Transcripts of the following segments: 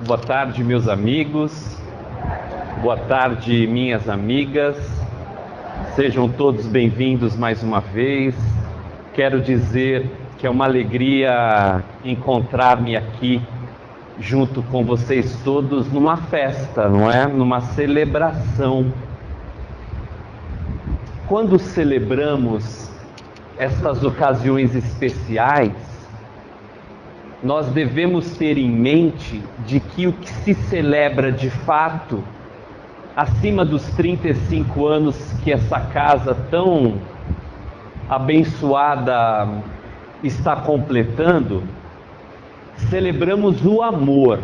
Boa tarde, meus amigos. Boa tarde, minhas amigas. Sejam todos bem-vindos mais uma vez. Quero dizer que é uma alegria encontrar-me aqui junto com vocês todos numa festa, não é? Numa celebração. Quando celebramos estas ocasiões especiais, nós devemos ter em mente de que o que se celebra de fato, acima dos 35 anos que essa casa tão abençoada está completando, celebramos o amor.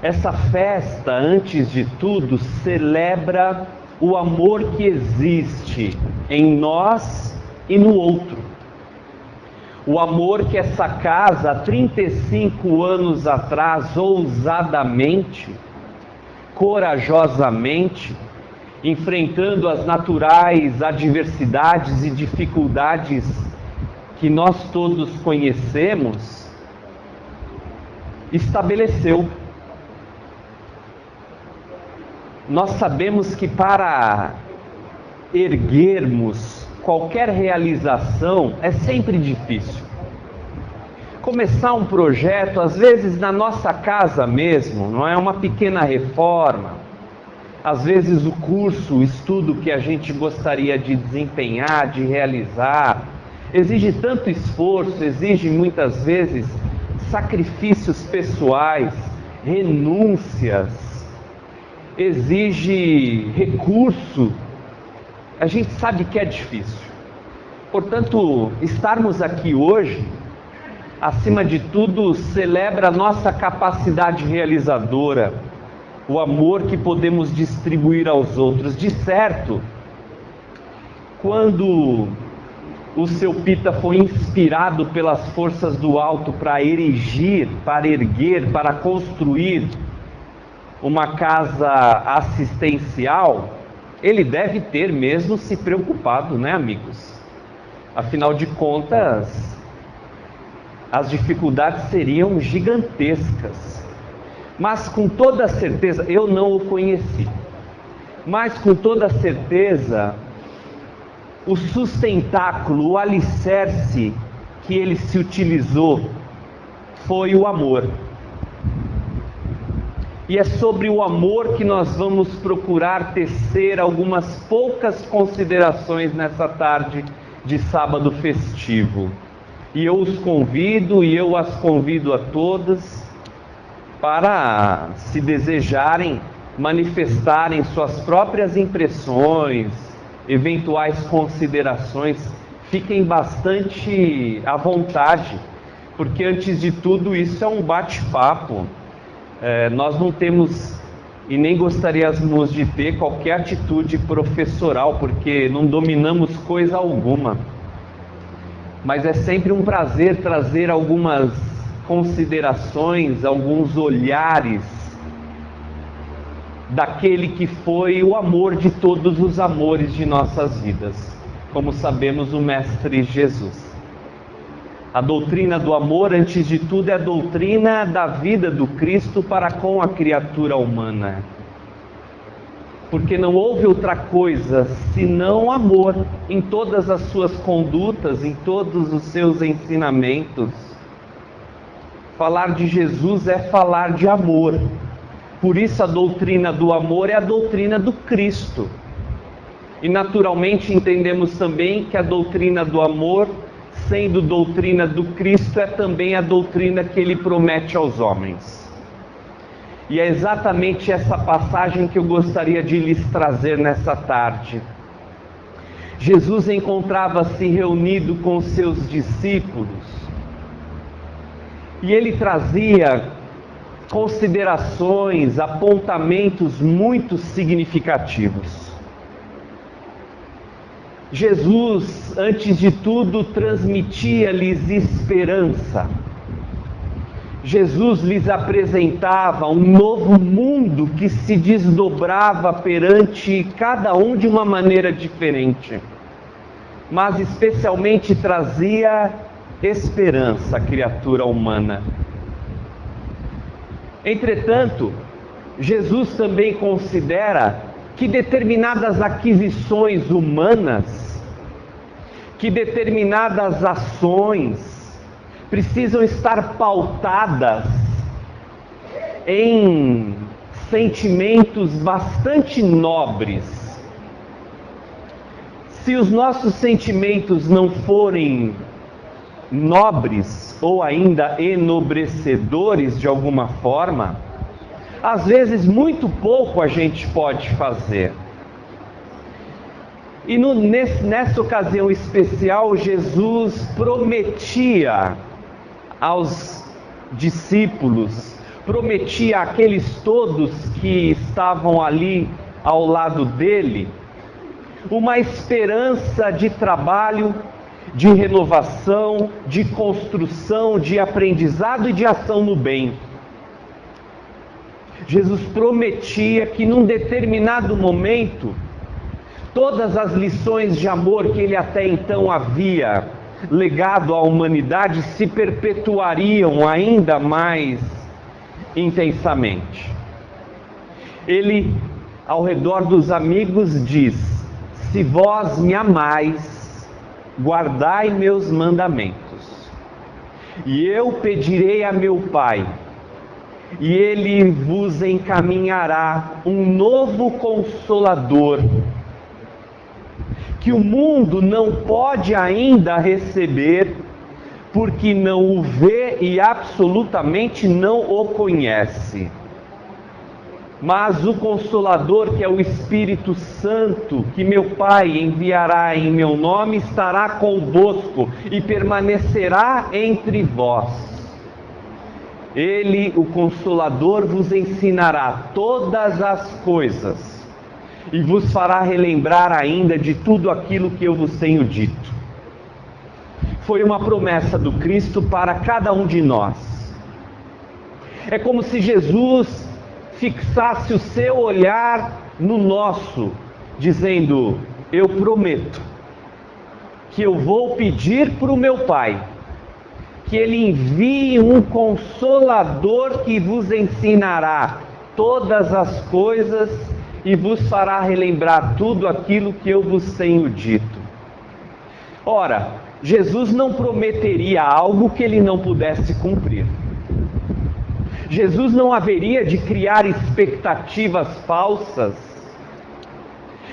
Essa festa, antes de tudo, celebra o amor que existe em nós e no outro. O amor que essa casa, há 35 anos atrás, ousadamente, corajosamente, enfrentando as naturais adversidades e dificuldades que nós todos conhecemos, estabeleceu. Nós sabemos que para erguermos qualquer realização é sempre difícil. Começar um projeto, às vezes na nossa casa mesmo, não é uma pequena reforma, às vezes o curso, o estudo que a gente gostaria de desempenhar, de realizar, exige tanto esforço, exige muitas vezes sacrifícios pessoais, renúncias, exige recurso. A gente sabe que é difícil. Portanto, estarmos aqui hoje, acima de tudo, celebra a nossa capacidade realizadora, o amor que podemos distribuir aos outros. De certo, quando o seu Pita foi inspirado pelas forças do alto para erigir, para erguer, para construir uma casa assistencial, ele deve ter mesmo se preocupado, né, amigos? Afinal de contas, as dificuldades seriam gigantescas. Mas com toda certeza, eu não o conheci, mas com toda certeza, o sustentáculo, o alicerce que ele se utilizou foi o amor. E é sobre o amor que nós vamos procurar tecer algumas poucas considerações nessa tarde de sábado festivo. E eu os convido, e eu as convido a todas, para, se desejarem, manifestarem suas próprias impressões, eventuais considerações. Fiquem bastante à vontade, porque antes de tudo isso é um bate-papo. Nós não temos e nem gostaríamos de ter qualquer atitude professoral, porque não dominamos coisa alguma. Mas é sempre um prazer trazer algumas considerações, alguns olhares daquele que foi o amor de todos os amores de nossas vidas. Como sabemos, o Mestre Jesus. A doutrina do amor, antes de tudo, é a doutrina da vida do Cristo para com a criatura humana. Porque não houve outra coisa senão amor em todas as suas condutas, em todos os seus ensinamentos. Falar de Jesus é falar de amor. Por isso a doutrina do amor é a doutrina do Cristo. E naturalmente entendemos também que a doutrina do amor, sendo doutrina do Cristo, é também a doutrina que ele promete aos homens. E é exatamente essa passagem que eu gostaria de lhes trazer nessa tarde. Jesus encontrava-se reunido com os seus discípulos e ele trazia considerações, apontamentos muito significativos. Jesus, antes de tudo, transmitia-lhes esperança. Jesus lhes apresentava um novo mundo que se desdobrava perante cada um de uma maneira diferente, mas especialmente trazia esperança à criatura humana. Entretanto, Jesus também considera que determinadas aquisições humanas, que determinadas ações precisam estar pautadas em sentimentos bastante nobres. Se os nossos sentimentos não forem nobres ou ainda enobrecedores de alguma forma, às vezes muito pouco a gente pode fazer. E nessa ocasião especial, Jesus prometia aos discípulos, prometia àqueles todos que estavam ali ao lado dele, uma esperança de trabalho, de renovação, de construção, de aprendizado e de ação no bem. Jesus prometia que num determinado momento, todas as lições de amor que ele até então havia legado à humanidade se perpetuariam ainda mais intensamente. Ele, ao redor dos amigos, diz: se vós me amais, guardai meus mandamentos, e eu pedirei a meu Pai, e ele vos encaminhará um novo Consolador, que o mundo não pode ainda receber, porque não o vê e absolutamente não o conhece. Mas o Consolador, que é o Espírito Santo, que meu Pai enviará em meu nome, estará convosco e permanecerá entre vós. Ele, o Consolador, vos ensinará todas as coisas e vos fará relembrar ainda de tudo aquilo que eu vos tenho dito. Foi uma promessa do Cristo para cada um de nós. É como se Jesus fixasse o seu olhar no nosso, dizendo: eu prometo que eu vou pedir para o meu Pai que Ele envie um Consolador que vos ensinará todas as coisas e vos fará relembrar tudo aquilo que eu vos tenho dito. Ora, Jesus não prometeria algo que Ele não pudesse cumprir. Jesus não haveria de criar expectativas falsas.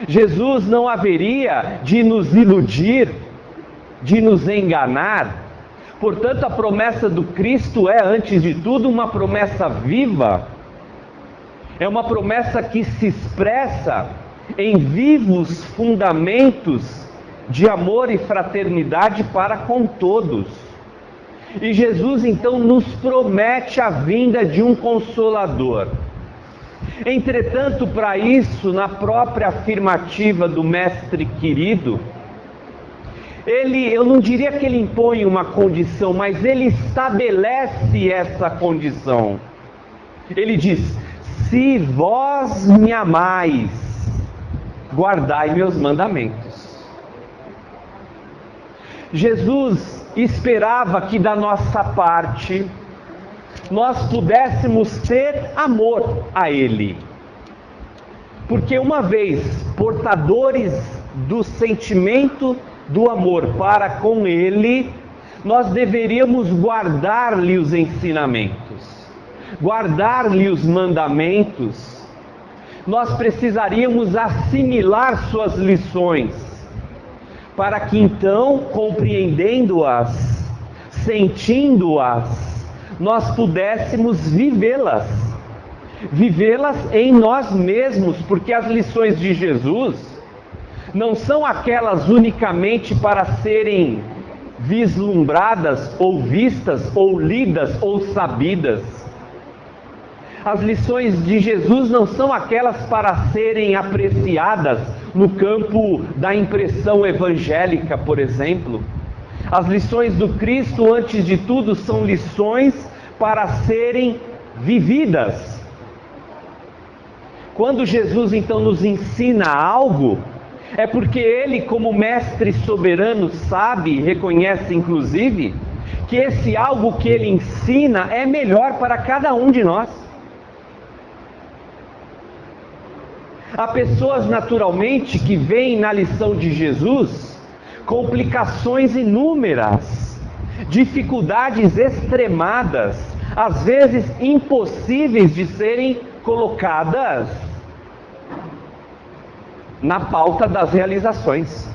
Jesus não haveria de nos iludir, de nos enganar. Portanto, a promessa do Cristo é, antes de tudo, uma promessa viva. É uma promessa que se expressa em vivos fundamentos de amor e fraternidade para com todos. E Jesus então nos promete a vinda de um Consolador. Entretanto, para isso, na própria afirmativa do Mestre querido, eu não diria que ele impõe uma condição, mas ele estabelece essa condição. Ele diz: se vós me amais, guardai meus mandamentos. Jesus esperava que da nossa parte nós pudéssemos ter amor a Ele, porque uma vez portadores do sentimento do amor para com Ele, nós deveríamos guardar-lhe os ensinamentos, guardar-lhe os mandamentos. Nós precisaríamos assimilar suas lições, para que então, compreendendo-as, sentindo-as, nós pudéssemos vivê-las em nós mesmos, porque as lições de Jesus não são aquelas unicamente para serem vislumbradas, ou vistas, ou lidas, ou sabidas. As lições de Jesus não são aquelas para serem apreciadas no campo da impressão evangélica, por exemplo. As lições do Cristo, antes de tudo, são lições para serem vividas. Quando Jesus então nos ensina algo, é porque Ele, como Mestre soberano, sabe e reconhece inclusive que esse algo que Ele ensina é melhor para cada um de nós. Há pessoas naturalmente que veem na lição de Jesus complicações inúmeras, dificuldades extremadas, às vezes impossíveis de serem colocadas na pauta das realizações.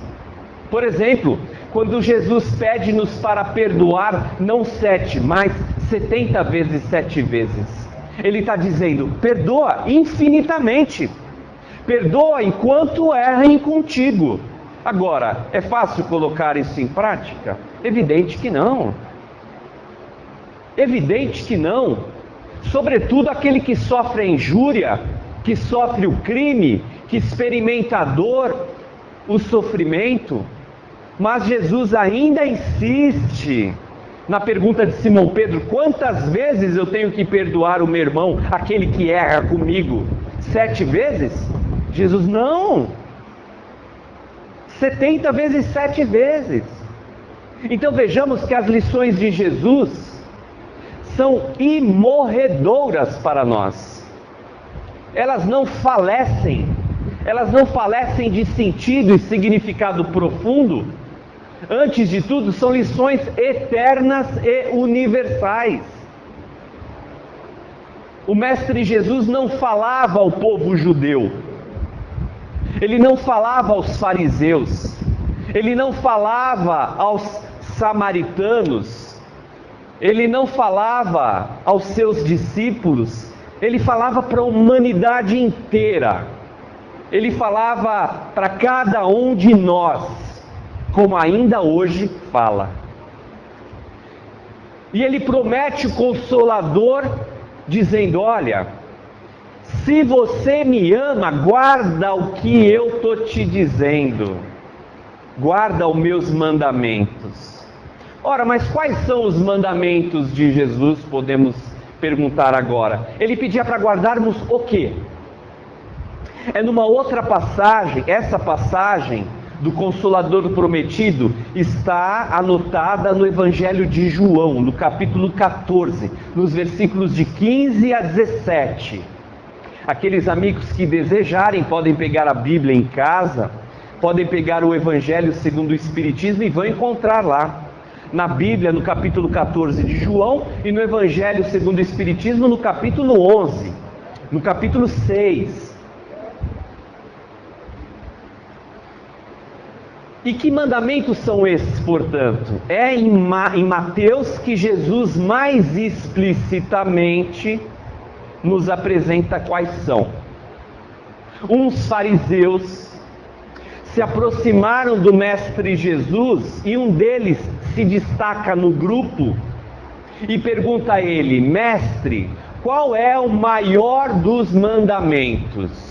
Por exemplo, quando Jesus pede-nos para perdoar não 7, mas 70 vezes 7 vezes, Ele está dizendo, perdoa infinitamente, perdoa enquanto errem contigo. Agora, é fácil colocar isso em prática? Evidente que não. Evidente que não. Sobretudo aquele que sofre a injúria, que sofre o crime, que experimenta a dor, o sofrimento. Mas Jesus ainda insiste na pergunta de Simão Pedro: quantas vezes eu tenho que perdoar o meu irmão, aquele que erra comigo? 7 vezes? Jesus, não! 70 vezes 7 vezes. Então vejamos que as lições de Jesus são imorredoras para nós. Elas não falecem de sentido e significado profundo. Antes de tudo, são lições eternas e universais. O Mestre Jesus não falava ao povo judeu, Ele não falava aos fariseus, Ele não falava aos samaritanos, Ele não falava aos seus discípulos, Ele falava para a humanidade inteira. Ele falava para cada um de nós, como ainda hoje fala. E Ele promete o Consolador, dizendo: olha, se você me ama, guarda o que eu estou te dizendo, guarda os meus mandamentos. Ora, mas quais são os mandamentos de Jesus? Podemos perguntar agora. Ele pedia para guardarmos o quê? É numa outra passagem, essa passagem do Consolador Prometido está anotada no Evangelho de João, no capítulo 14, nos versículos de 15 a 17. Aqueles amigos que desejarem podem pegar a Bíblia em casa, podem pegar o Evangelho segundo o Espiritismo e vão encontrar lá. Na Bíblia, no capítulo 14 de João, e no Evangelho segundo o Espiritismo, no capítulo 11, no capítulo 6. E que mandamentos são esses, portanto? É em Mateus que Jesus mais explicitamente nos apresenta quais são. Uns fariseus se aproximaram do Mestre Jesus e um deles se destaca no grupo e pergunta a ele: Mestre, qual é o maior dos mandamentos?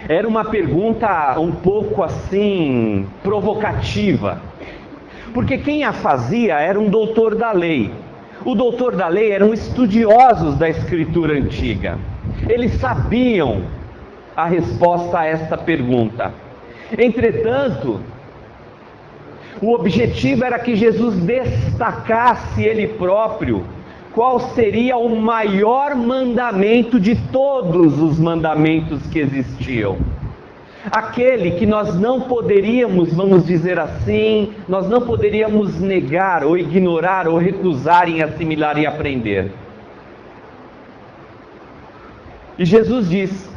Era uma pergunta um pouco assim, provocativa, porque quem a fazia era um doutor da lei. O doutor da lei eram estudiosos da Escritura Antiga. Eles sabiam a resposta a esta pergunta. Entretanto, o objetivo era que Jesus destacasse ele próprio qual seria o maior mandamento de todos os mandamentos que existiam. Aquele que nós não poderíamos, vamos dizer assim, nós não poderíamos negar, ou ignorar, ou recusar em assimilar e aprender. E Jesus diz: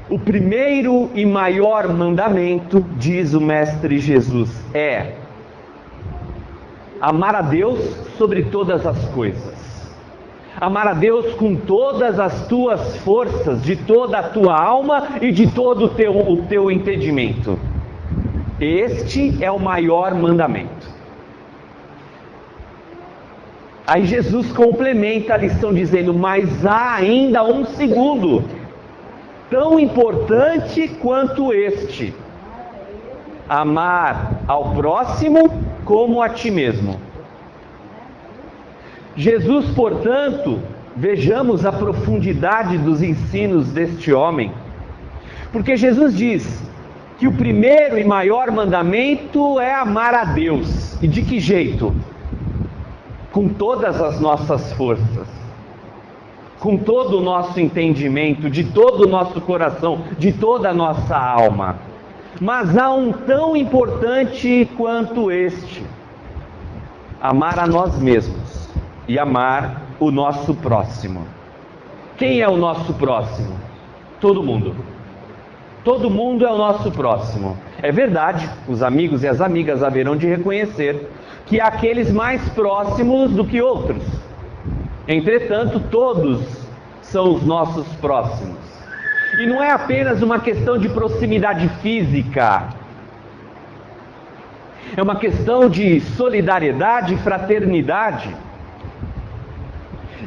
o primeiro e maior mandamento, diz o Mestre Jesus, é amar a Deus sobre todas as coisas. Amar a Deus com todas as tuas forças, de toda a tua alma e de todo o teu entendimento. Este é o maior mandamento. Aí Jesus complementa a lição dizendo: mas há ainda um segundo, tão importante quanto este: amar ao próximo como a ti mesmo. Jesus, portanto, vejamos a profundidade dos ensinos deste homem, porque Jesus diz que o primeiro e maior mandamento é amar a Deus. E de que jeito? Com todas as nossas forças. com todo o nosso entendimento, de todo o nosso coração, de toda a nossa alma. Mas há um tão importante quanto este: amar a nós mesmos e amar o nosso próximo. Quem é o nosso próximo? Todo mundo. Todo mundo é o nosso próximo. É verdade, os amigos e as amigas haverão de reconhecer que há aqueles mais próximos do que outros. Entretanto, todos são os nossos próximos. E não é apenas uma questão de proximidade física. É uma questão de solidariedade e fraternidade.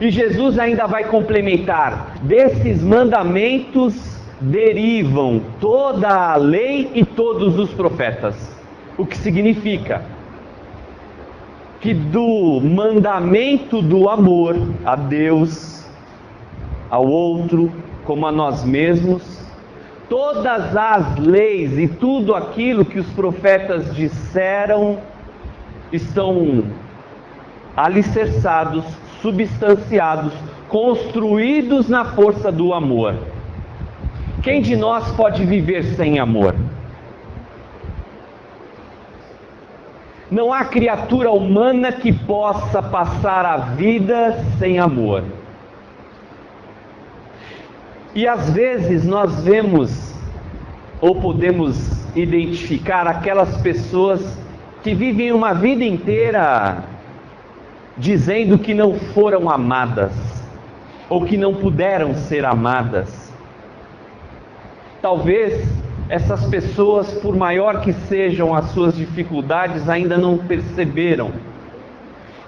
E Jesus ainda vai complementar: desses mandamentos derivam toda a lei e todos os profetas. O que significa que do mandamento do amor a Deus, ao outro, como a nós mesmos, todas as leis e tudo aquilo que os profetas disseram estão alicerçados, substanciados, construídos na força do amor. Quem de nós pode viver sem amor? Não há criatura humana que possa passar a vida sem amor. E às vezes nós vemos, ou podemos identificar, aquelas pessoas que vivem uma vida inteira dizendo que não foram amadas, ou que não puderam ser amadas. Talvez essas pessoas, por maior que sejam as suas dificuldades, ainda não perceberam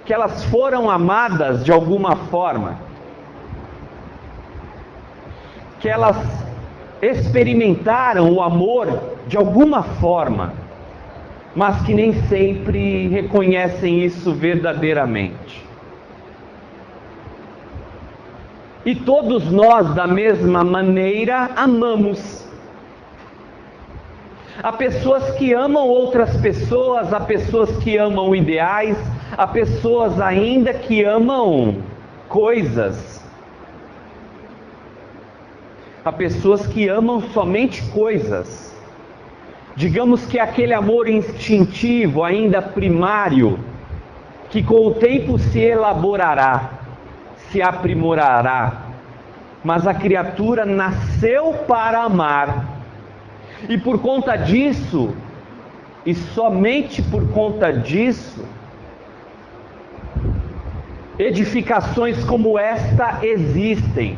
que elas foram amadas de alguma forma, que elas experimentaram o amor de alguma forma, mas que nem sempre reconhecem isso verdadeiramente. E todos nós, da mesma maneira, amamos. Há pessoas que amam outras pessoas, há pessoas que amam ideais, há pessoas ainda que amam coisas. Há pessoas que amam somente coisas. Digamos que aquele amor instintivo, ainda primário, que com o tempo se elaborará, se aprimorará, mas a criatura nasceu para amar. E por conta disso, e somente por conta disso, edificações como esta existem.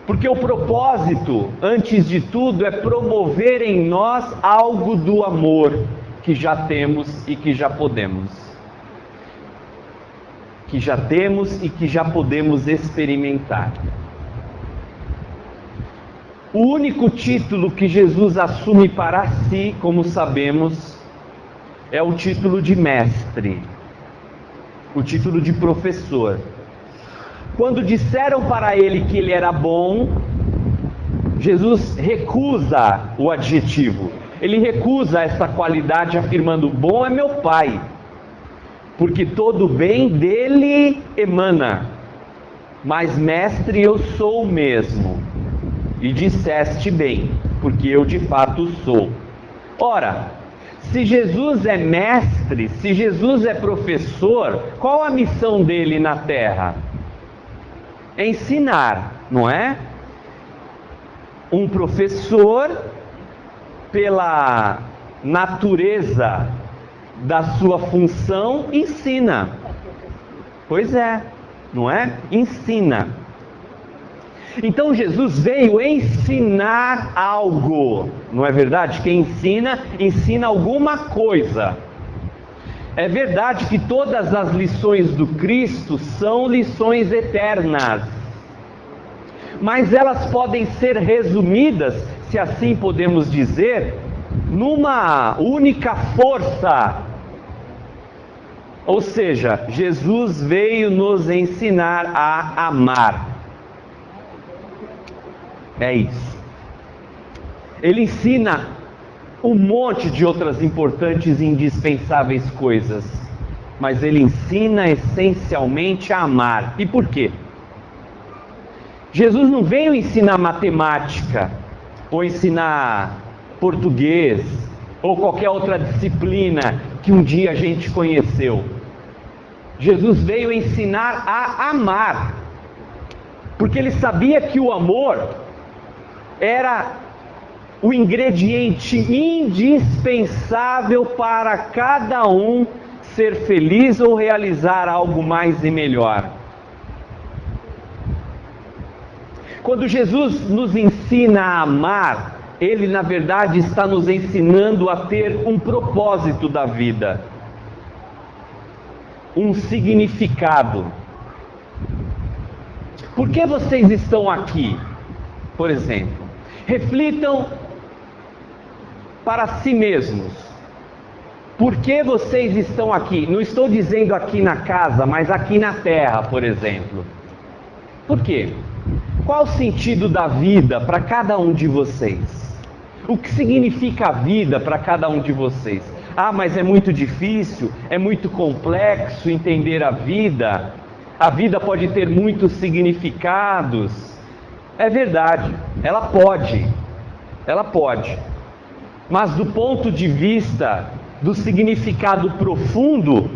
Porque o propósito, antes de tudo, é promover em nós algo do amor que já temos e que já podemos. Que já temos e que já podemos experimentar. O único título que Jesus assume para si, como sabemos, é o título de mestre, o título de professor. Quando disseram para ele que ele era bom, Jesus recusa o adjetivo. Ele recusa essa qualidade, afirmando: bom é meu Pai, porque todo bem dele emana. Mas mestre, eu sou o mesmo. E disseste bem, porque eu de fato sou. Ora, se Jesus é mestre, se Jesus é professor, qual a missão dele na terra? É ensinar, não é? Um professor, pela natureza da sua função, ensina. Pois é, não é? Ensina. Então Jesus veio ensinar algo, não é verdade? Quem ensina, ensina alguma coisa. É verdade que todas as lições do Cristo são lições eternas, mas elas podem ser resumidas, se assim podemos dizer, numa única força. Ou seja, Jesus veio nos ensinar a amar. É isso. Ele ensina um monte de outras importantes e indispensáveis coisas, mas ele ensina essencialmente a amar. E por quê? Jesus não veio ensinar matemática, ou ensinar português, ou qualquer outra disciplina que um dia a gente conheceu. Jesus veio ensinar a amar, porque ele sabia que o amor era o ingrediente indispensável para cada um ser feliz ou realizar algo mais e melhor. Quando Jesus nos ensina a amar, Ele na verdade está nos ensinando a ter um propósito da vida, um significado. Por que vocês estão aqui, por exemplo? Reflitam para si mesmos. Por que vocês estão aqui? Não estou dizendo aqui na casa, mas aqui na terra, por exemplo. Por quê? Qual o sentido da vida para cada um de vocês? O que significa a vida para cada um de vocês? Ah, mas é muito difícil, é muito complexo entender a vida. A vida pode ter muitos significados. É verdade, ela pode. Mas do ponto de vista do significado profundo,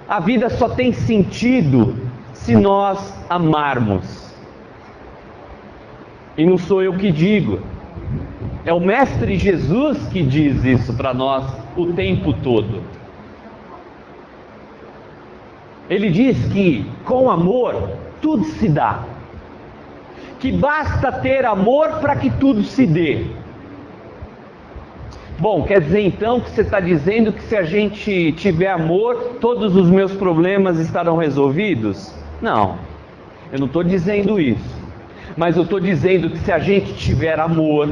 a vida só tem sentido se nós amarmos. E não sou eu que digo, é o Mestre Jesus que diz isso para nós o tempo todo. Ele diz que com amor tudo se dá, que basta ter amor para que tudo se dê. Bom, quer dizer então que você está dizendo que se a gente tiver amor, todos os meus problemas estarão resolvidos? Não, eu não estou dizendo isso. Mas eu estou dizendo que se a gente tiver amor,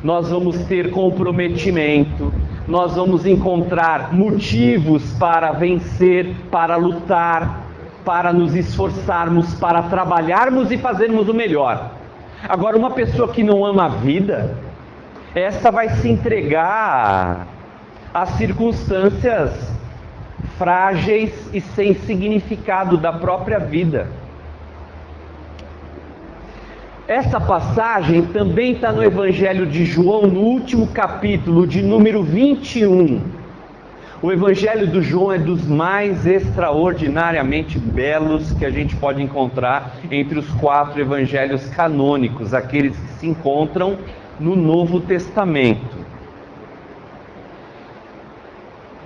nós vamos ter comprometimento, nós vamos encontrar motivos para vencer, para lutar, para nos esforçarmos, para trabalharmos e fazermos o melhor. Agora, uma pessoa que não ama a vida, essa vai se entregar às circunstâncias frágeis e sem significado da própria vida. Essa passagem também está no Evangelho de João, no último capítulo, de número 21. O Evangelho do João é dos mais extraordinariamente belos que a gente pode encontrar entre os 4 evangelhos canônicos, aqueles que se encontram no Novo Testamento.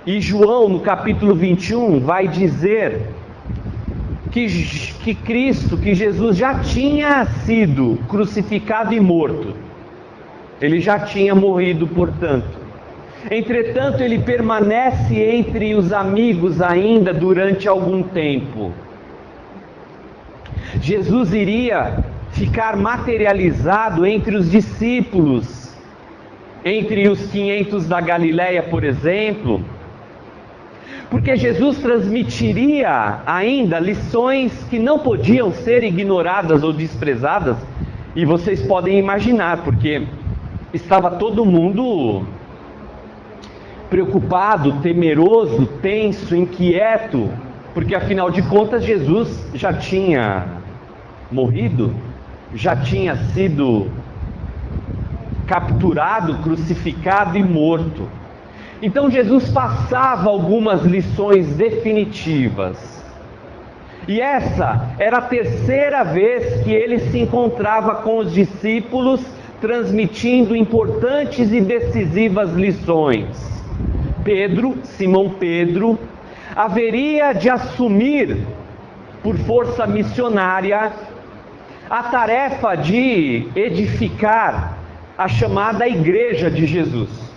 E João, no capítulo 21, vai dizer que Cristo, que Jesus já tinha sido crucificado e morto. Ele já tinha morrido, portanto. Entretanto, ele permanece entre os amigos ainda durante algum tempo. Jesus iria ficar materializado entre os discípulos, entre os 500 da Galileia, por exemplo, porque Jesus transmitiria ainda lições que não podiam ser ignoradas ou desprezadas, e vocês podem imaginar, porque estava todo mundo preocupado, temeroso, tenso, inquieto, porque afinal de contas Jesus já tinha morrido, já tinha sido capturado, crucificado e morto. Então Jesus passava algumas lições definitivas. E essa era a terceira vez que ele se encontrava com os discípulos, transmitindo importantes e decisivas lições. Simão Pedro, haveria de assumir, por força missionária, a tarefa de edificar a chamada Igreja de Jesus.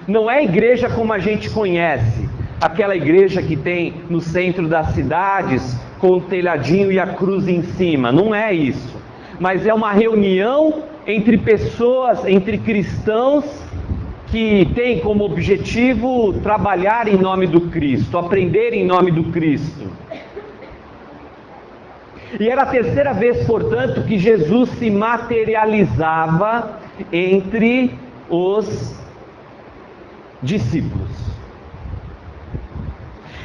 Não é a igreja como a gente conhece, aquela igreja que tem no centro das cidades, com o telhadinho e a cruz em cima. Não é isso. Mas é uma reunião entre pessoas, entre cristãos, que tem como objetivo trabalhar em nome do Cristo, aprender em nome do Cristo. E era a terceira vez, portanto, que Jesus se materializava entre os discípulos.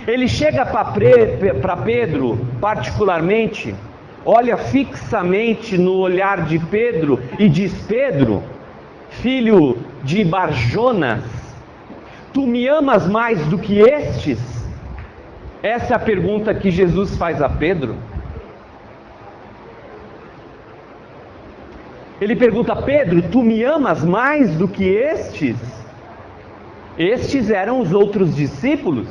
Ele chega para Pedro, particularmente, olha fixamente no olhar de Pedro e diz: Pedro, filho de Barjonas, tu me amas mais do que estes? Essa é a pergunta que Jesus faz a Pedro. Ele pergunta: Pedro, tu me amas mais do que estes? Estes eram os outros discípulos.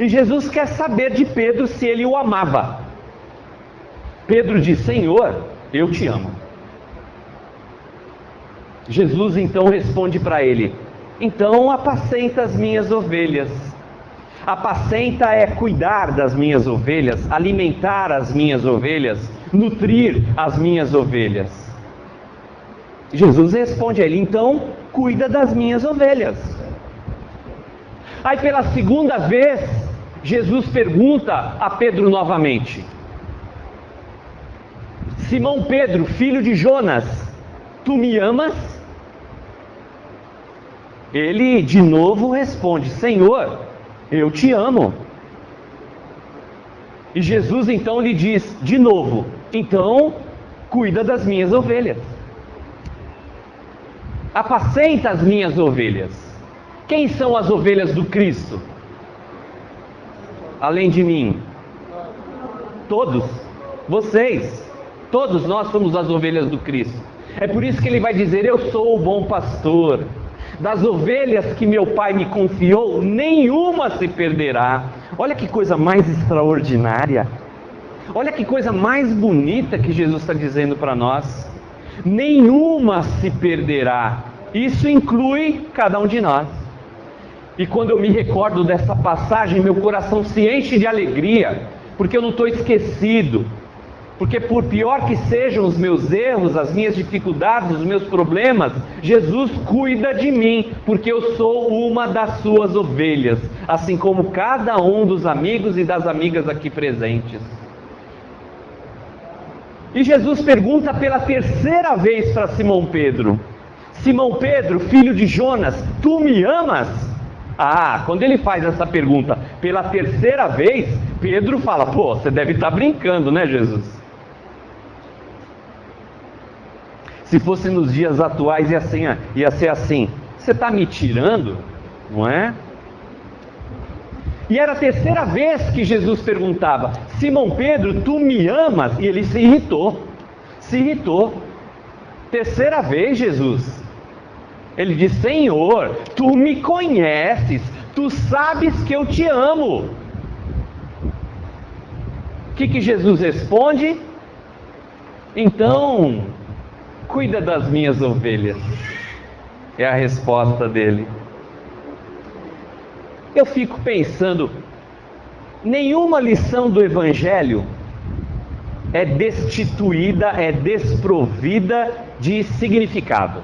E Jesus quer saber de Pedro se ele o amava. Pedro diz: Senhor, eu te amo. Jesus então responde para ele: então apacenta as minhas ovelhas. Apacenta é cuidar das minhas ovelhas, alimentar as minhas ovelhas, nutrir as minhas ovelhas. Jesus responde a ele: então cuida das minhas ovelhas. Aí pela segunda vez, Jesus pergunta a Pedro novamente: Simão Pedro, filho de Jonas, tu me amas? Ele de novo responde: Senhor, eu te amo. E Jesus então lhe diz de novo: então cuida das minhas ovelhas. Apacenta as minhas ovelhas. Quem são as ovelhas do Cristo? Além de mim? Todos. Vocês. Todos nós somos as ovelhas do Cristo. É por isso que ele vai dizer: eu sou o bom pastor. Das ovelhas que meu Pai me confiou, nenhuma se perderá. Olha que coisa mais extraordinária. Olha que coisa mais bonita que Jesus está dizendo para nós. Nenhuma se perderá. Isso inclui cada um de nós. E quando eu me recordo dessa passagem, meu coração se enche de alegria, porque eu não estou esquecido. Porque por pior que sejam os meus erros, as minhas dificuldades, os meus problemas, Jesus cuida de mim, porque eu sou uma das suas ovelhas, assim como cada um dos amigos e das amigas aqui presentes. E Jesus pergunta pela terceira vez para Simão Pedro: Simão Pedro, filho de Jonas, tu me amas? Quando ele faz essa pergunta pela terceira vez, Pedro fala: pô, você deve estar brincando, né, Jesus? Se fosse nos dias atuais ia ser assim: você está me tirando, não é? E era a terceira vez que Jesus perguntava: Simão Pedro, tu me amas? E ele se irritou. Terceira vez, Jesus. Ele diz: Senhor, tu me conheces, tu sabes que eu te amo. O que Jesus responde? Então, cuida das minhas ovelhas. É a resposta dele. Eu fico pensando, nenhuma lição do Evangelho é destituída, é desprovida de significado.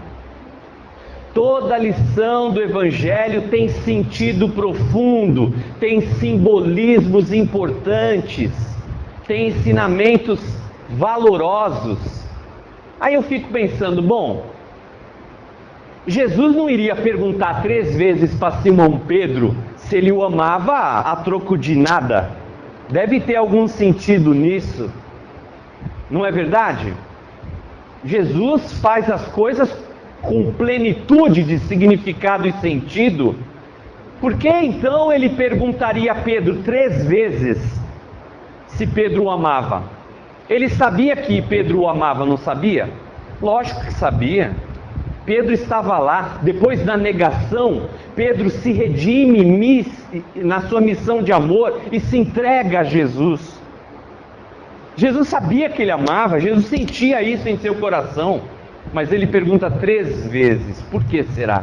Toda lição do Evangelho tem sentido profundo, tem simbolismos importantes, tem ensinamentos valorosos. Aí eu fico pensando, bom, Jesus não iria perguntar 3 vezes para Simão Pedro se ele o amava a troco de nada. Deve ter algum sentido nisso, não é verdade? Jesus faz as coisas com plenitude de significado e sentido. Por que então ele perguntaria a Pedro 3 vezes se Pedro o amava? Ele sabia que Pedro o amava, não sabia? Lógico que sabia. Pedro estava lá. Depois da negação, Pedro se redime na sua missão de amor e se entrega a Jesus. Jesus sabia que ele amava, Jesus sentia isso em seu coração. Mas ele pergunta 3 vezes: por que será?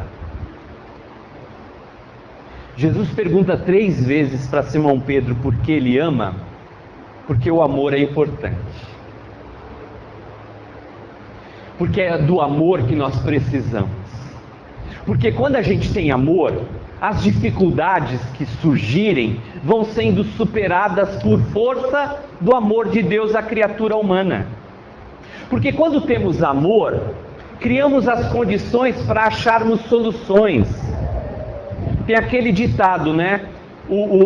Jesus pergunta 3 vezes para Simão Pedro por que ele ama, porque o amor é importante. Porque é do amor que nós precisamos. Porque quando a gente tem amor, as dificuldades que surgirem vão sendo superadas por força do amor de Deus à criatura humana. Porque quando temos amor, criamos as condições para acharmos soluções. Tem aquele ditado, né?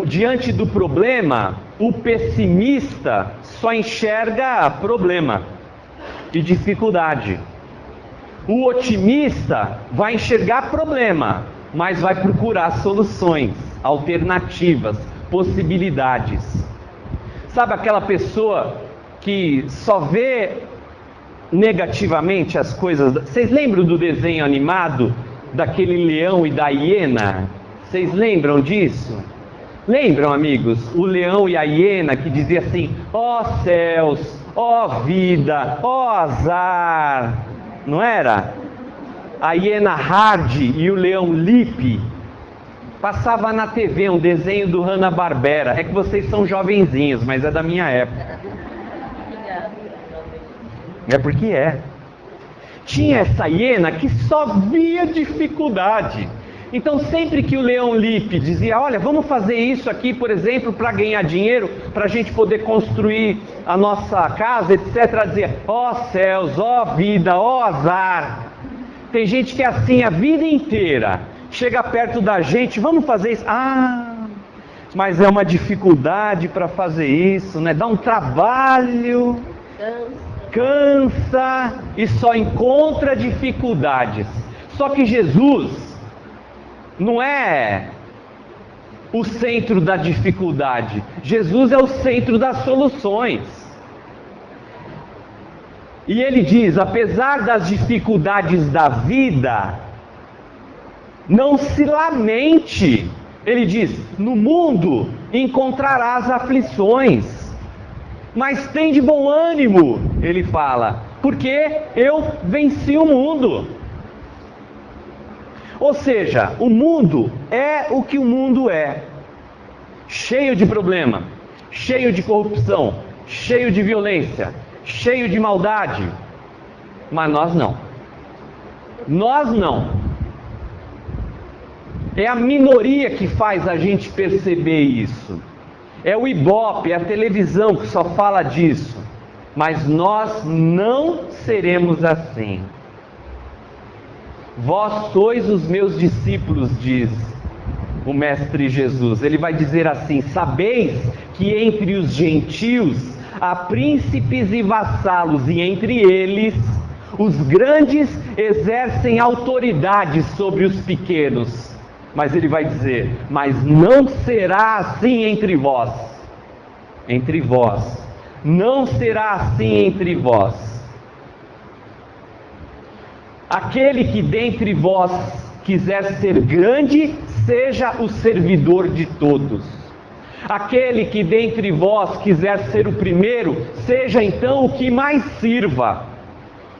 Diante do problema, o pessimista só enxerga problema e dificuldade. O otimista vai enxergar problema, mas vai procurar soluções, alternativas, possibilidades. Sabe aquela pessoa que só vê negativamente as coisas? Vocês lembram do desenho animado daquele leão e da hiena? Vocês lembram disso? Lembram, amigos? O leão e a hiena que dizia assim: ó céus, ó vida, ó azar. Não era? A hiena Hard e o leão Lip. Passava na TV um desenho do Hanna-Barbera. É que vocês são jovenzinhos, mas é da minha época. É porque é. Tinha essa hiena que só via dificuldade. Então sempre que o leão Lip dizia: olha, vamos fazer isso aqui, por exemplo, para ganhar dinheiro, para a gente poder construir a nossa casa, etc. Ela dizia: ó céus, ó vida, ó azar. Tem gente que é assim a vida inteira. Chega perto da gente: vamos fazer isso. Ah, mas é uma dificuldade para fazer isso, né? Dá um trabalho, cansa e só encontra dificuldades. Só que Jesus não é o centro da dificuldade. Jesus é o centro das soluções. E ele diz: apesar das dificuldades da vida, não se lamente. Ele diz: no mundo encontrarás aflições, mas tem de bom ânimo. Ele fala: porque eu venci o mundo. Ou seja, o mundo é o que o mundo é. Cheio de problema, cheio de corrupção, cheio de violência, cheio de maldade. Mas nós não. Nós não. É a minoria que faz a gente perceber isso. É o Ibope, é a televisão que só fala disso. Mas nós não seremos assim. Vós sois os meus discípulos, diz o Mestre Jesus. Ele vai dizer assim: sabeis que entre os gentios há príncipes e vassalos, e entre eles os grandes exercem autoridade sobre os pequenos. Mas ele vai dizer: mas não será assim entre vós. Entre vós. Não será assim entre vós. Aquele que dentre vós quiser ser grande, seja o servidor de todos. Aquele que dentre vós quiser ser o primeiro, seja então o que mais sirva.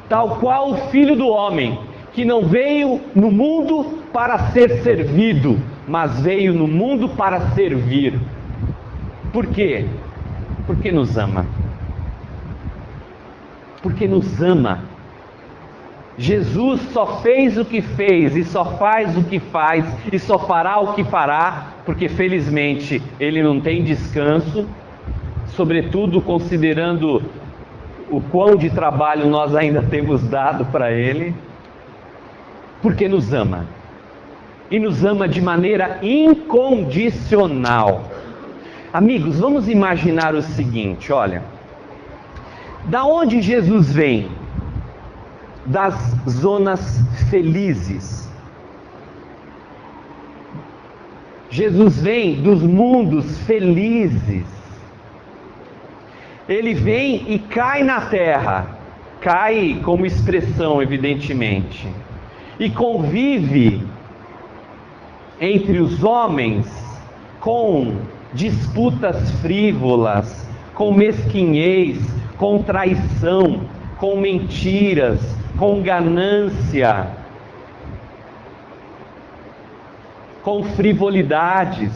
Tal qual o Filho do Homem, que não veio no mundo para ser servido, mas veio no mundo para servir. Por quê? Porque nos ama. Porque nos ama. Jesus só fez o que fez, e só faz o que faz, e só fará o que fará, porque felizmente Ele não tem descanso, sobretudo considerando o quão de trabalho nós ainda temos dado para Ele, porque nos ama, e nos ama de maneira incondicional. Amigos, vamos imaginar o seguinte, olha, da onde Jesus vem? Das zonas felizes. Jesus vem dos mundos felizes. Ele vem e cai na terra, cai como expressão, evidentemente, e convive entre os homens com disputas frívolas, com mesquinhez, com traição, com mentiras, com ganância, com frivolidades,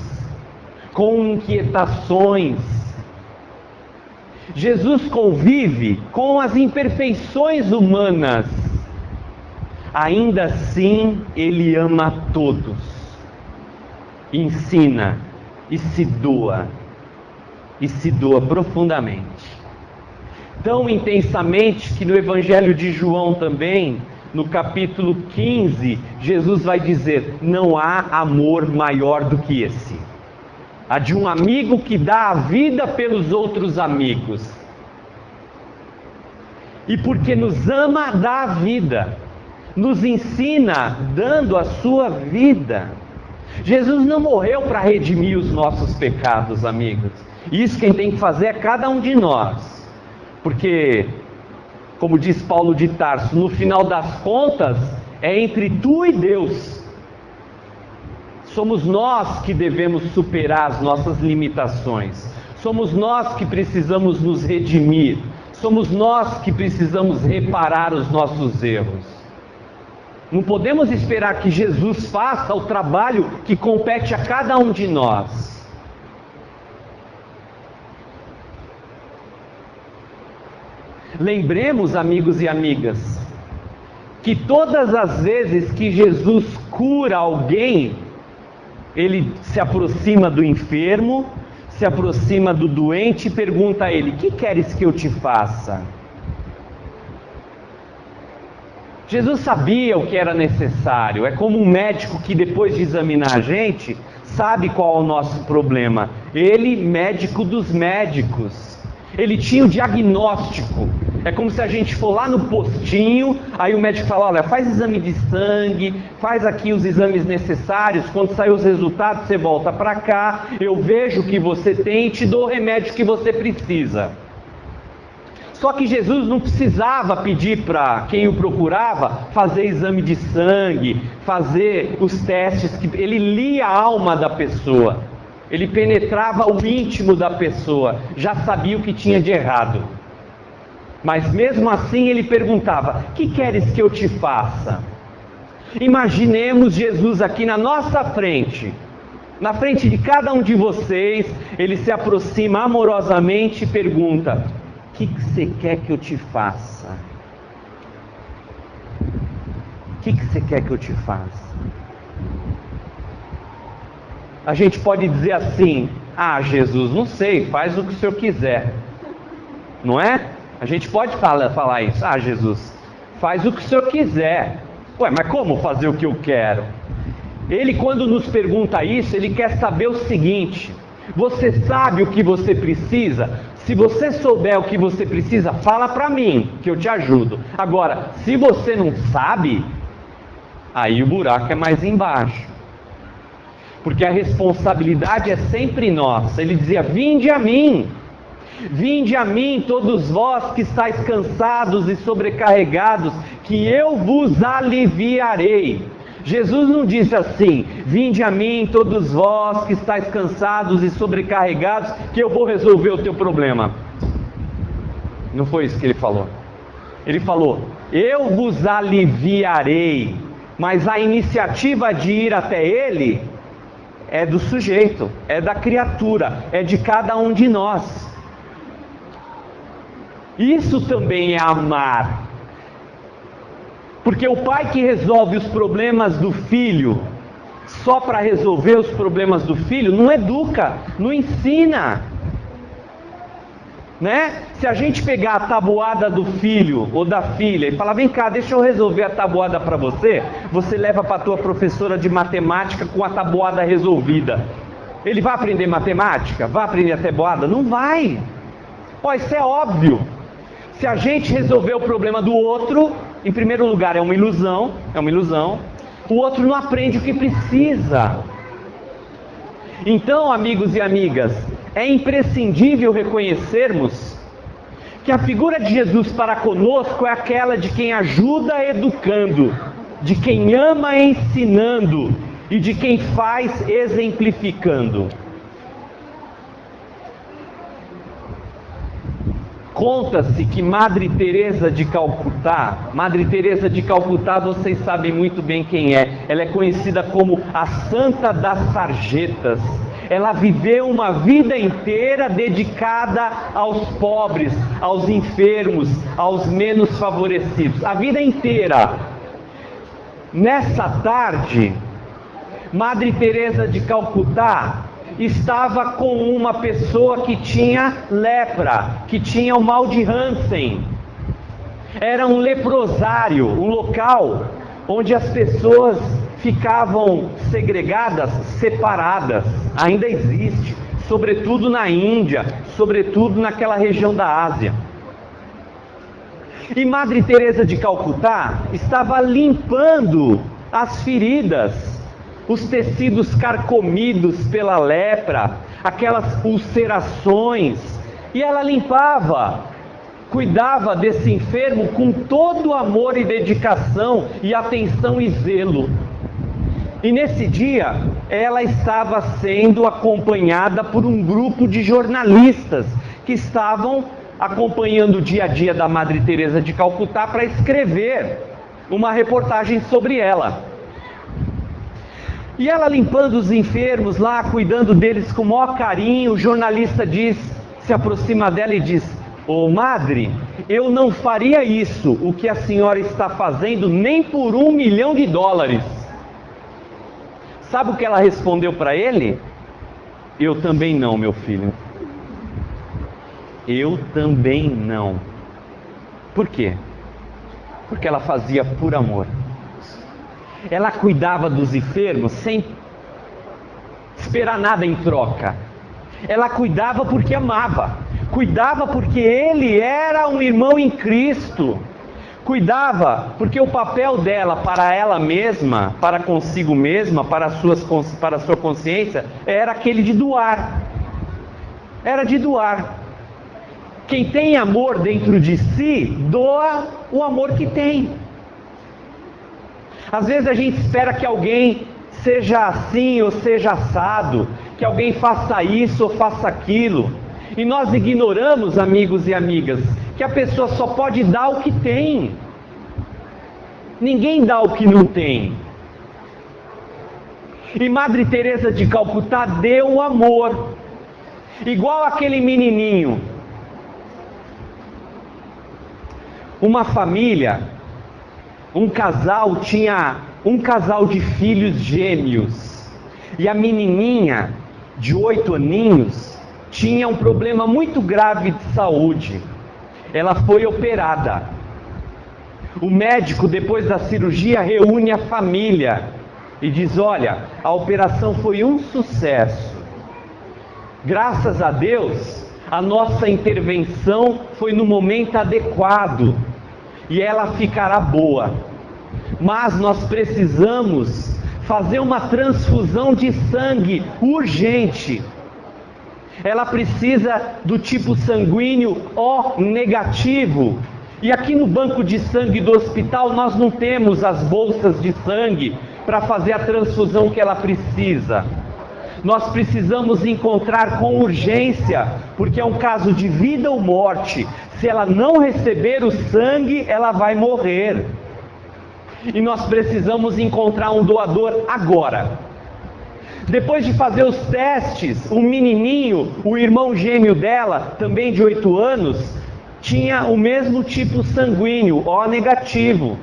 com inquietações. Jesus convive com as imperfeições humanas. Ainda assim, Ele ama a todos, ensina e se doa profundamente. Tão intensamente que no Evangelho de João também, no capítulo 15, Jesus vai dizer: não há amor maior do que esse. a de um amigo que dá a vida pelos outros amigos. E porque nos ama, dá a vida, nos ensina dando a sua vida. Jesus não morreu para redimir os nossos pecados, amigos. Isso quem tem que fazer é cada um de nós. Porque, como diz Paulo de Tarso, no final das contas, é entre tu e Deus. Somos nós que devemos superar as nossas limitações. Somos nós que precisamos nos redimir. Somos nós que precisamos reparar os nossos erros. Não podemos esperar que Jesus faça o trabalho que compete a cada um de nós. Lembremos, amigos e amigas, que todas as vezes que Jesus cura alguém, Ele se aproxima do enfermo, se aproxima do doente e pergunta a ele: que queres que eu te faça? Jesus sabia o que era necessário. É como um médico que, depois de examinar a gente, sabe qual é o nosso problema. Ele, médico dos médicos, ele tinha o diagnóstico. É como se a gente for lá no postinho, aí o médico fala: olha, faz exame de sangue, faz aqui os exames necessários, quando sair os resultados você volta para cá, eu vejo o que você tem e te dou o remédio que você precisa. Só que Jesus não precisava pedir para quem o procurava fazer exame de sangue, fazer os testes, que ele lia a alma da pessoa, ele penetrava o íntimo da pessoa, já sabia o que tinha de errado. Mas mesmo assim ele perguntava: que queres que eu te faça? Imaginemos Jesus aqui na nossa frente, na frente de cada um de vocês. Ele se aproxima amorosamente e pergunta: o que você quer que eu te faça? O que você quer que eu te faça? A gente pode dizer assim: ah, Jesus, não sei, faz o que o Senhor quiser. Não é? A gente pode falar isso: ah, Jesus, faz o que o Senhor quiser. Ué, mas como fazer o que eu quero? Ele, quando nos pergunta isso, ele quer saber o seguinte: você sabe o que você precisa? Se você souber o que você precisa, fala para mim, que eu te ajudo. Agora, se você não sabe, aí o buraco é mais embaixo. Porque a responsabilidade é sempre nossa. Ele dizia: vinde a mim, todos vós que estáis cansados e sobrecarregados, que eu vos aliviarei. Jesus não disse assim: vinde a mim todos vós que estáis cansados e sobrecarregados, que eu vou resolver o teu problema. Não foi isso que ele falou. Ele falou: eu vos aliviarei. Mas a iniciativa de ir até ele é do sujeito, é da criatura, é de cada um de nós. Isso também é amar. Porque o pai que resolve os problemas do filho só para resolver os problemas do filho não educa, não ensina, né? Se a gente pegar a tabuada do filho ou da filha e falar: vem cá, deixa eu resolver a tabuada para você, você leva para a tua professora de matemática com a tabuada resolvida. Ele vai aprender matemática? Vai aprender a tabuada? Não vai. Ó, isso é óbvio. Se a gente resolver o problema do outro, em primeiro lugar, é uma ilusão. O outro não aprende o que precisa. Então, amigos e amigas, é imprescindível reconhecermos que a figura de Jesus para conosco é aquela de quem ajuda educando, de quem ama ensinando e de quem faz exemplificando. Conta-se que Madre Teresa de Calcutá, vocês sabem muito bem quem é. Ela é conhecida como a Santa das Sarjetas. Ela viveu uma vida inteira dedicada aos pobres, aos enfermos, aos menos favorecidos. A vida inteira. Nessa tarde, Madre Teresa de Calcutá estava com uma pessoa que tinha lepra, que tinha o mal de Hansen. Era um leprosário, um local onde as pessoas ficavam segregadas, separadas. Ainda existe, sobretudo na Índia, sobretudo naquela região da Ásia. E Madre Teresa de Calcutá estava limpando as feridas, os tecidos carcomidos pela lepra, aquelas ulcerações, e ela limpava, cuidava desse enfermo com todo amor e dedicação e atenção e zelo. E nesse dia, ela estava sendo acompanhada por um grupo de jornalistas que estavam acompanhando o dia a dia da Madre Teresa de Calcutá para escrever uma reportagem sobre ela. E ela limpando os enfermos lá, cuidando deles com o maior carinho, o jornalista se aproxima dela e diz: "Ô Madre, eu não faria isso, o que a senhora está fazendo, nem por $1 milhão. Sabe o que ela respondeu para ele? Eu também não, meu filho. Eu também não. Por quê? Porque ela fazia por amor. Ela cuidava dos enfermos sem esperar nada em troca. Ela cuidava porque amava. Cuidava porque ele era um irmão em Cristo. Cuidava porque o papel dela para ela mesma, para consigo mesma, para a sua consciência, era aquele de doar. Era de doar. Quem tem amor dentro de si, doa o amor que tem. Às vezes a gente espera que alguém seja assim ou seja assado, que alguém faça isso ou faça aquilo. E nós ignoramos, amigos e amigas, que a pessoa só pode dar o que tem. Ninguém dá o que não tem. E Madre Teresa de Calcutá deu o amor. Igual aquele menininho. Uma família, um casal tinha um casal de filhos gêmeos. E a menininha, de 8 aninhos, tinha um problema muito grave de saúde. Ela foi operada. O médico, depois da cirurgia, reúne a família e diz: olha, a operação foi um sucesso. Graças a Deus, a nossa intervenção foi no momento adequado e ela ficará boa. Mas nós precisamos fazer uma transfusão de sangue urgente. Ela precisa do tipo sanguíneo O negativo. E aqui no banco de sangue do hospital nós não temos as bolsas de sangue para fazer a transfusão que ela precisa. Nós precisamos encontrar com urgência, porque é um caso de vida ou morte. Se ela não receber o sangue, ela vai morrer. E nós precisamos encontrar um doador agora. Depois de fazer os testes, o menininho, o irmão gêmeo dela, também de 8 anos, tinha o mesmo tipo sanguíneo, O negativo.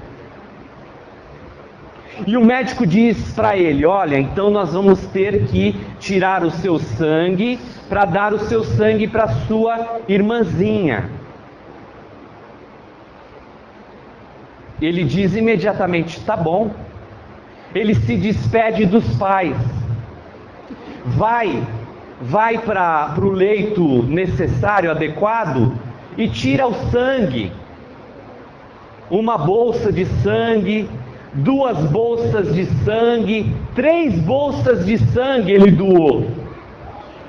E o médico diz para ele: olha, então nós vamos ter que tirar o seu sangue para dar o seu sangue para sua irmãzinha. Ele diz imediatamente: tá bom. Ele se despede dos pais. Vai para o leito necessário, adequado, e tira o sangue. Uma bolsa de sangue, 2 bolsas de sangue, 3 bolsas de sangue ele doou.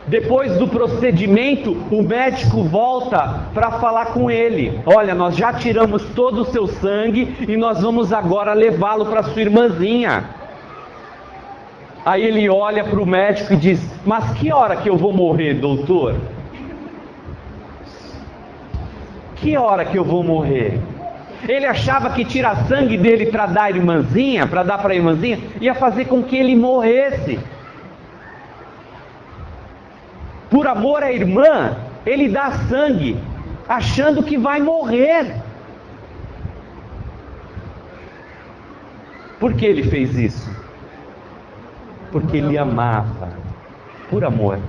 Depois do procedimento, o médico volta para falar com ele: olha, nós já tiramos todo o seu sangue e nós vamos agora levá-lo para sua irmãzinha. Aí ele olha para o médico e diz: mas que hora que eu vou morrer, doutor? Que hora que eu vou morrer? Ele achava que tirar sangue dele para dar à irmãzinha, para dar para a irmãzinha, ia fazer com que ele morresse. Por amor à irmã, ele dá sangue, achando que vai morrer. Por que ele fez isso? Porque ele amava, por amor.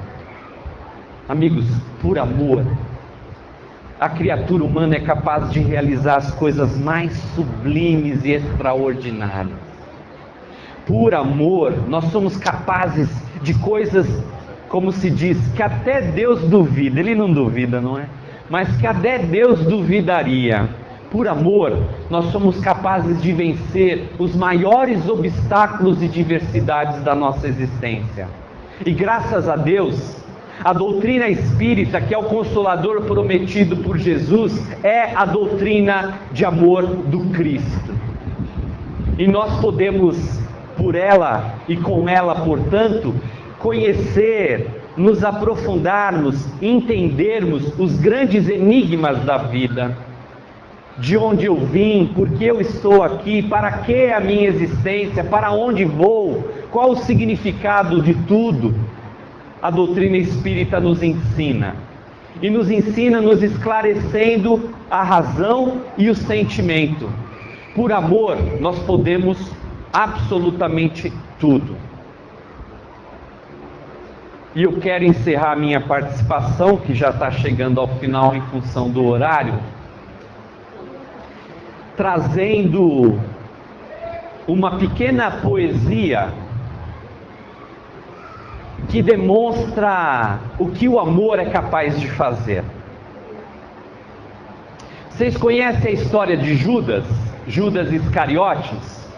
Amigos, por amor, a criatura humana é capaz de realizar as coisas mais sublimes e extraordinárias. Por amor, nós somos capazes de coisas, como se diz, que até Deus duvida. Ele não duvida, não é? Mas que até Deus duvidaria. Por amor, nós somos capazes de vencer os maiores obstáculos e diversidades da nossa existência. E graças a Deus, a doutrina espírita, que é o consolador prometido por Jesus, é a doutrina de amor do Cristo. E nós podemos, por ela e com ela, portanto, conhecer, nos aprofundarmos, entendermos os grandes enigmas da vida. De onde eu vim, por que eu estou aqui, para que a minha existência, para onde vou, qual o significado de tudo. A doutrina espírita nos ensina. E nos ensina nos esclarecendo a razão e o sentimento. Por amor, nós podemos absolutamente tudo. E eu quero encerrar a minha participação, que já está chegando ao final em função do horário, trazendo uma pequena poesia que demonstra o que o amor é capaz de fazer. Vocês conhecem a história de Judas? Judas Iscariotes?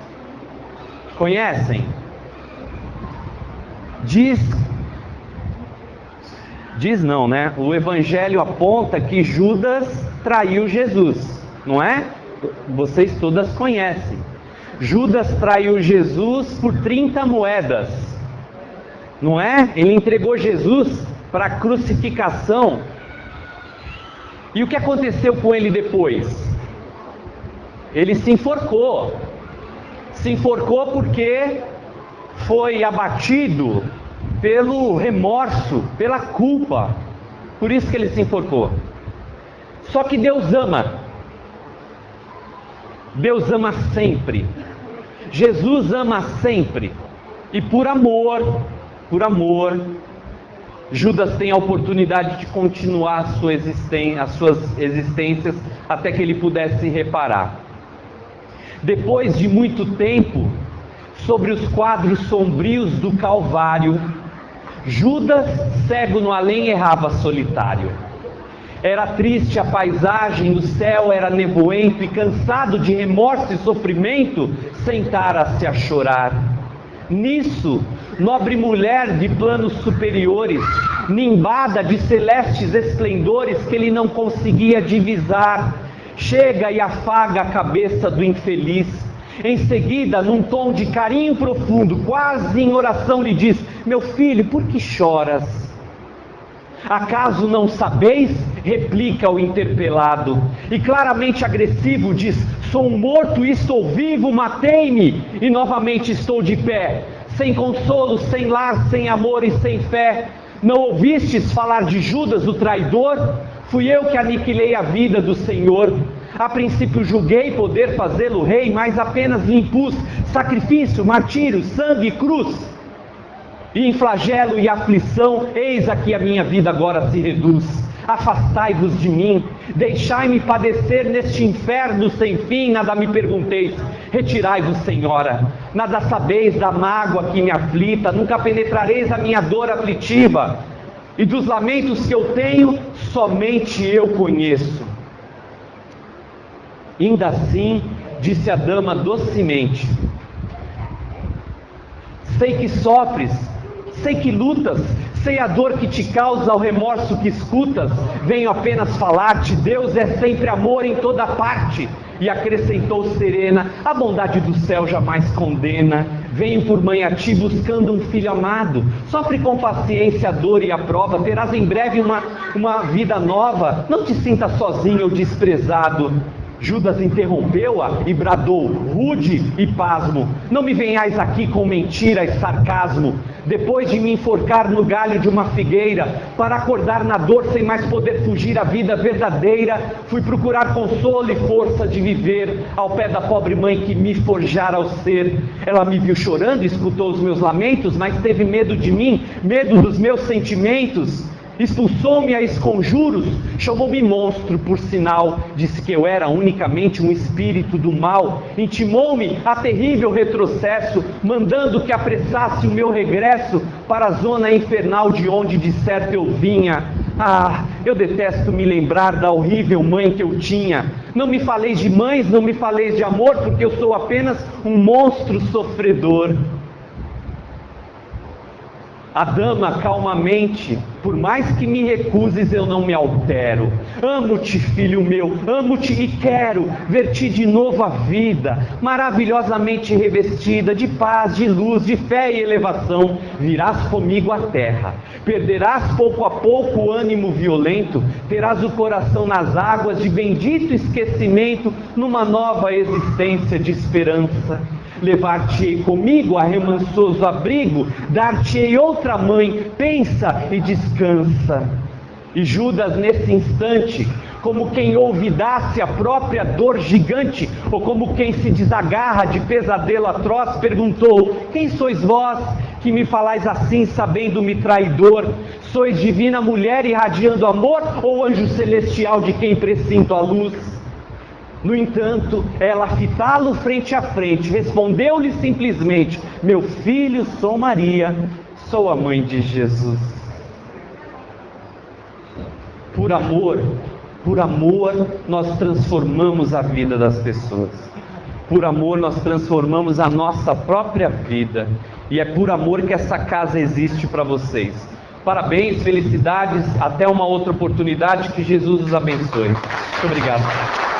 Conhecem? Diz não, né? O Evangelho aponta que Judas traiu Jesus, não é? Vocês todas conhecem. Judas traiu Jesus por 30 moedas, não é? Ele entregou Jesus para a crucificação. E o que aconteceu com ele depois? Ele se enforcou. Se enforcou porque foi abatido pelo remorso, pela culpa. Por isso que ele se enforcou. Só que Deus ama. Deus ama sempre. Jesus ama sempre. E por amor, Judas tem a oportunidade de continuar as suas existências até que ele pudesse reparar. Depois de muito tempo, sobre os quadros sombrios do Calvário, Judas, cego no além, errava solitário. Era triste a paisagem, o céu era nevoento e, cansado de remorso e sofrimento, sentara-se a chorar. Nisso, nobre mulher de planos superiores, nimbada de celestes esplendores que ele não conseguia divisar, chega e afaga a cabeça do infeliz. Em seguida, num tom de carinho profundo, quase em oração, lhe diz: meu filho, por que choras? Acaso não sabeis? Replica o interpelado, e claramente agressivo diz: sou morto e estou vivo, matei-me, e novamente estou de pé, sem consolo, sem lar, sem amor e sem fé. Não ouvistes falar de Judas, o traidor? Fui eu que aniquilei a vida do Senhor. A princípio julguei poder fazê-lo rei, mas apenas lhe impus sacrifício, martírio, sangue e cruz. E em flagelo e aflição, eis aqui a minha vida agora se reduz. Afastai-vos de mim, deixai-me padecer neste inferno sem fim. Nada me pergunteis, retirai-vos, Senhora. Nada sabeis da mágoa que me aflita, nunca penetrareis a minha dor aflitiva. E dos lamentos que eu tenho, somente eu conheço. Ainda assim, disse a dama docemente: sei que sofres, sei que lutas, sei a dor que te causa, o remorso que escutas. Venho apenas falar-te, Deus é sempre amor em toda parte. E acrescentou serena: a bondade do céu jamais condena. Venho por mãe a ti buscando um filho amado. Sofre com paciência a dor e a prova, terás em breve uma vida nova. Não te sintas sozinho ou desprezado. Judas interrompeu-a e bradou, rude e pasmo: não me venhais aqui com mentira e sarcasmo. Depois de me enforcar no galho de uma figueira, para acordar na dor sem mais poder fugir à vida verdadeira, fui procurar consolo e força de viver ao pé da pobre mãe que me forjara ao ser. Ela me viu chorando, escutou os meus lamentos, mas teve medo de mim, medo dos meus sentimentos. expulsou-me a esconjuros, chamou-me monstro por sinal, disse que eu era unicamente um espírito do mal, intimou-me a terrível retrocesso, mandando que apressasse o meu regresso para a zona infernal de onde de certo eu vinha. Ah, eu detesto me lembrar da horrível mãe que eu tinha. Não me faleis de mães, não me faleis de amor, porque eu sou apenas um monstro sofredor. A dama calmamente, por mais que me recuses, eu não me altero. Amo-te, filho meu, amo-te e quero ver-te de novo a vida, maravilhosamente revestida de paz, de luz, de fé e elevação. Virás comigo à terra, perderás pouco a pouco o ânimo violento, terás o coração nas águas de bendito esquecimento, numa nova existência de esperança. Levar-te-ei comigo a remansoso abrigo, dar-te-ei outra mãe, pensa e descansa. E Judas, nesse instante, como quem olvidasse a própria dor gigante, ou como quem se desagarra de pesadelo atroz, perguntou: quem sois vós que me falais assim, sabendo-me traidor? Sois divina mulher irradiando amor, ou anjo celestial de quem presinto a luz? No entanto, ela, fitá-lo frente a frente, respondeu-lhe simplesmente: meu filho, sou Maria, sou a mãe de Jesus. Por amor, nós transformamos a vida das pessoas. Por amor, nós transformamos a nossa própria vida. E é por amor que essa casa existe para vocês. Parabéns, felicidades, até uma outra oportunidade, que Jesus os abençoe. Muito obrigado.